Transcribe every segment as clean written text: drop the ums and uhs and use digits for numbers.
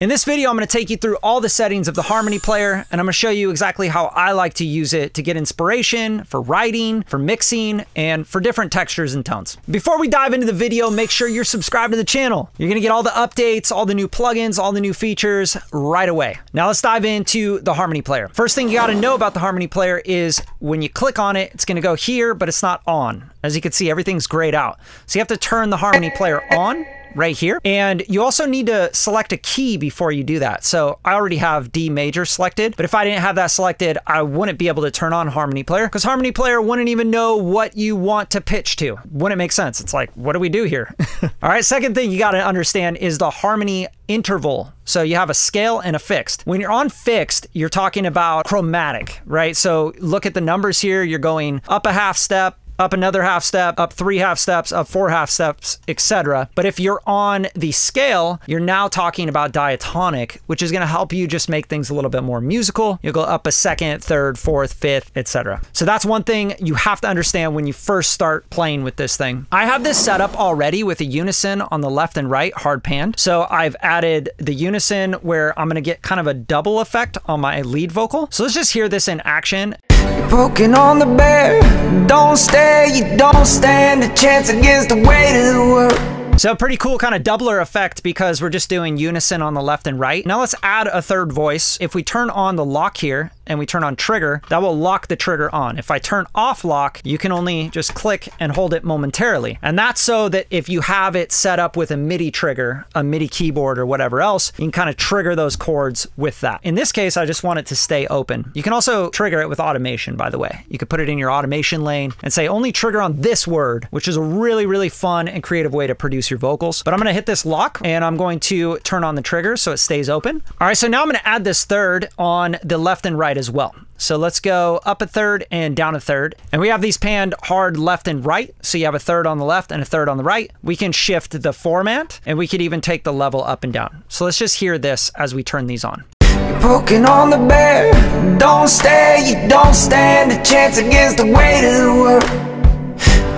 In this video, I'm going to take you through all the settings of the harmony player, and I'm going to show you exactly how I like to use it to get inspiration for writing, for mixing, and for different textures and tones. Before we dive into the video, make sure you're subscribed to the channel. You're going to get all the updates, all the new plugins, all the new features right away. Now let's dive into the harmony player. First thing you got to know about the harmony player is when you click on it, it's going to go here, but it's not on. As you can see, everything's grayed out. So you have to turn the harmony player on right here. And you also need to select a key before you do that. So I already have D major selected, but if I didn't have that selected, I wouldn't be able to turn on harmony player because harmony player wouldn't even know what you want to pitch to. Wouldn't make sense. It's like, what do we do here? All right. Second thing you got to understand is the harmony interval. So you have a scale and a fixed. When you're on fixed, you're talking about chromatic, right? So look at the numbers here. You're going up a half step, up another half step, up 3 half steps, up 4 half steps, etc. But if you're on the scale, you're now talking about diatonic, which is going to help you just make things a little bit more musical. You'll go up a second, third, fourth, fifth, etc. So that's one thing you have to understand when you first start playing with this thing. I have this set up already with a unison on the left and right hard panned. So I've added the unison where I'm going to get kind of a double effect on my lead vocal. So let's just hear this in action. You're poking on the bear, don't stare, you don't stand a chance against the weight of the world. So pretty cool kind of doubler effect because we're just doing unison on the left and right. Now let's add a third voice. If we turn on the lock here and we turn on trigger, that will lock the trigger on. If I turn off lock, you can only just click and hold it momentarily. And that's so that if you have it set up with a MIDI trigger, a MIDI keyboard or whatever else, you can kind of trigger those chords with that. In this case, I just want it to stay open. You can also trigger it with automation, by the way. You could put it in your automation lane and say only trigger on this word, which is a really, really fun and creative way to produce your vocals. But I'm going to hit this lock and I'm going to turn on the trigger so it stays open. All right, so now I'm going to add this third on the left and right as well. So let's go up a third and down a third. And we have these panned hard left and right. So you have a third on the left and a third on the right. We can shift the format and we could even take the level up and down. So let's just hear this as we turn these on. You're poking on the bear, don't stare, you don't stand a chance against the weight of the world.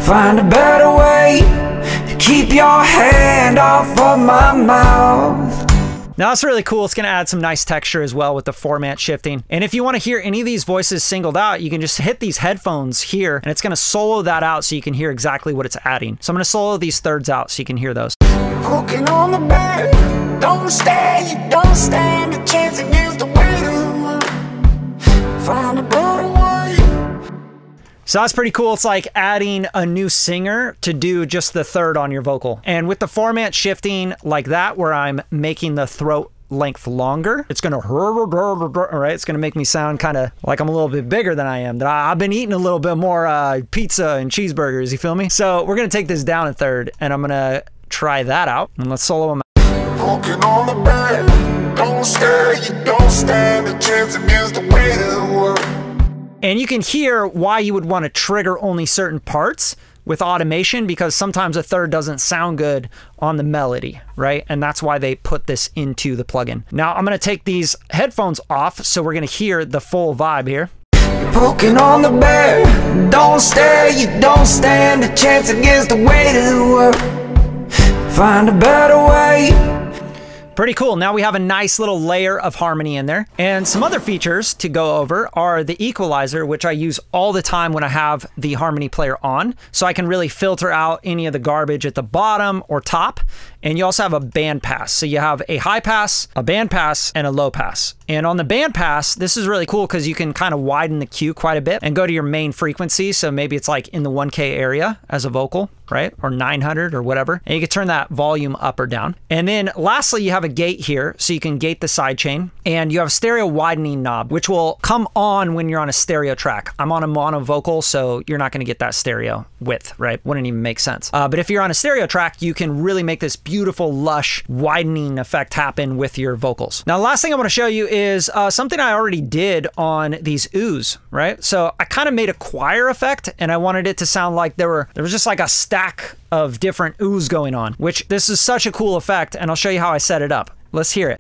Find a better way to keep your hand off of my mouth. Now that's really cool. It's going to add some nice texture as well with the format shifting. And if you want to hear any of these voices singled out, you can just hit these headphones here and it's going to solo that out so you can hear exactly what it's adding. So I'm going to solo these thirds out so you can hear those. You're poking on the bear, don't stare, you don't stand a chance against the weight of the world. Find a better way. So that's pretty cool. It's like adding a new singer to do just the third on your vocal. And with the format shifting like that, where I'm making the throat length longer, it's gonna, right? It's gonna make me sound kind of like I'm a little bit bigger than I am. That I've been eating a little bit more pizza and cheeseburgers, you feel me? So we're gonna take this down a third and I'm gonna try that out. And let's solo them out. Poking on the bear, don't stare, you don't stand a chance against the weight of the world. And you can hear why you would want to trigger only certain parts with automation because sometimes a third doesn't sound good on the melody, right? And that's why they put this into the plugin. Now I'm going to take these headphones off so we're going to hear the full vibe here. You're poking on the bear, don't stare, you don't stand a chance against the weight of the world. Find a better way. Pretty cool. Now we have a nice little layer of harmony in there. And some other features to go over are the equalizer, which I use all the time when I have the harmony player on. So I can really filter out any of the garbage at the bottom or top. And you also have a band pass. So you have a high pass, a band pass, and a low pass. And on the band pass, this is really cool because you can kind of widen the cue quite a bit and go to your main frequency. So maybe it's like in the 1K area as a vocal, right? Or 900 or whatever. And you can turn that volume up or down. And then lastly, you have a gate here. So you can gate the sidechain. And you have a stereo widening knob, which will come on when you're on a stereo track. I'm on a mono vocal, so you're not going to get that stereo width, right? Wouldn't even make sense. But if you're on a stereo track, you can really make this beautiful, lush, widening effect happen with your vocals. Now, the last thing I want to show you is something I already did on these oohs, right? So I kind of made a choir effect and I wanted it to sound like there was just like a stack of different oohs going on, which this is such a cool effect. And I'll show you how I set it up. Let's hear it.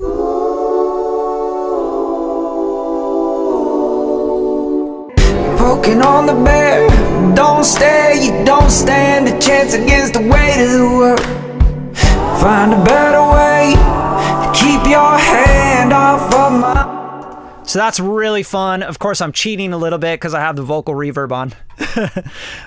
Poking on the bear, don't stare, you don't stand a chance against the weight of the world. Find a better way to keep your head So that's really fun. Of course, I'm cheating a little bit because I have the vocal reverb on.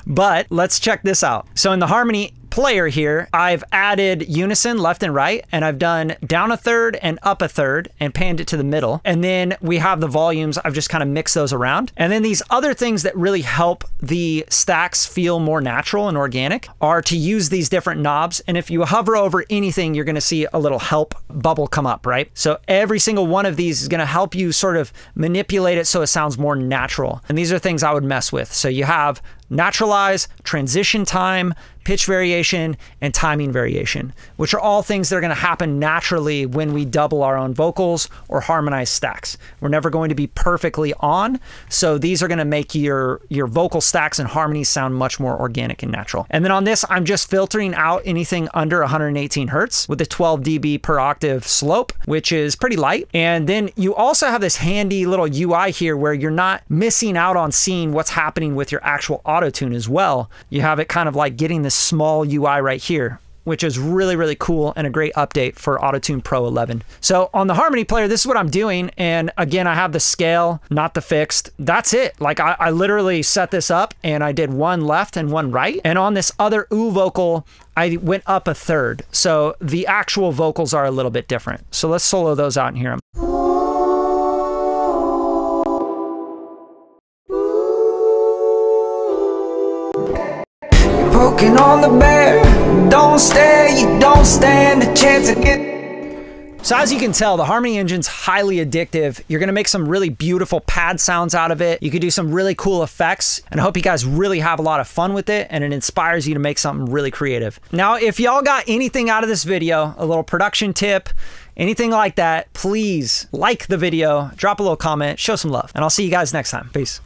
But let's check this out. So in the harmony player here, I've added unison left and right, and I've done down a third and up a third and panned it to the middle. And then we have the volumes. I've just kind of mixed those around. And then these other things that really help the stacks feel more natural and organic are to use these different knobs. And if you hover over anything, you're going to see a little help bubble come up, right? So every single one of these is going to help you sort of manipulate it so it sounds more natural. And these are things I would mess with. So you have naturalize, transition time, pitch variation, and timing variation, which are all things that are going to happen naturally when we double our own vocals or harmonize stacks. We're never going to be perfectly on, so these are going to make your vocal stacks and harmonies sound much more organic and natural. And then on this, I'm just filtering out anything under 118 hertz with a 12 dB per octave slope, which is pretty light. And then you also have this handy little UI here where you're not missing out on seeing what's happening with your actual AutoTune as well. You have it kind of like getting this small UI right here, which is really, really cool and a great update for AutoTune Pro 11. So on the harmony player, this is what I'm doing. And again, I have the scale, not the fixed. That's it. Like I literally set this up and I did one left and one right. And on this other ooh vocal, I went up a third. So the actual vocals are a little bit different. So let's solo those out and hear them. Poking on the bear, don't stare, you don't stand a chance again. So as you can tell, the Harmony Engine's highly addictive. You're gonna make some really beautiful pad sounds out of it. You could do some really cool effects, and I hope you guys really have a lot of fun with it and it inspires you to make something really creative. Now, if y'all got anything out of this video, a little production tip, anything like that, please like the video, drop a little comment, show some love, and I'll see you guys next time. Peace.